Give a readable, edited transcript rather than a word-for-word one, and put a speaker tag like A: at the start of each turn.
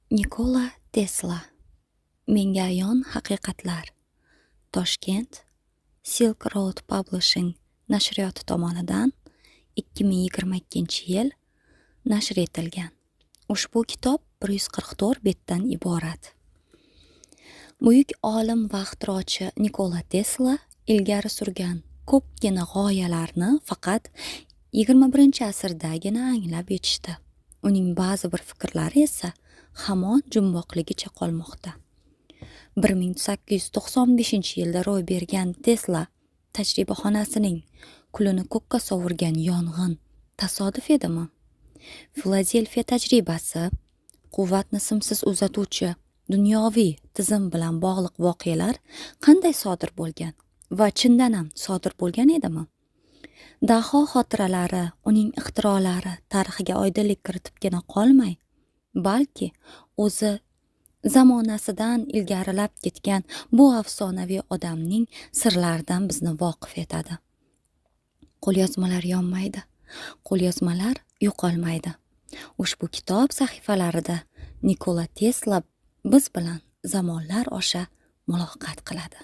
A: Nikola Tesla. Menga ayon haqiqatlar. Toshkent Silk Road Publishing nashriyoti tomonidan 2022-yil nashr etilgan. Ushbu kitob 144 betdan iborat. Buyuk olim va ixtirochi Nikola Tesla ilgari surgan ko'pgina g'oyalarni faqat 21-asrdagina anglab yetishdi. Uning ba'zi bir fikrlari esa hamon jumboqligicha qolmoqda. 1895-yilda ro'y bergan Tesla tajribaxonasining kulini ko'kka sovurgan yong'in tasodif edimi? Filadelfiya tajribasi, quvvatni simsiz uzatuvchi dunyoviy tizim bilan bog'liq voqealar qanday sodir bo'lgan va chindan ham sodir bo'lgan edimi? Daho xotiralari uning ixtirolari tarixiga oydinlik kiritibgina qolmay, balki o'zi zamonasidan ilgarilab ketgan bu afsonaviy odamning sirlaridan bizni voqif etadi. Qo'lyozmalar yonmaydi, qo'lyozmalar yo'qolmaydi. Ushbu kitob sahifalarida Nikola Tesla biz bilan zamonlar osha muloqot qiladi.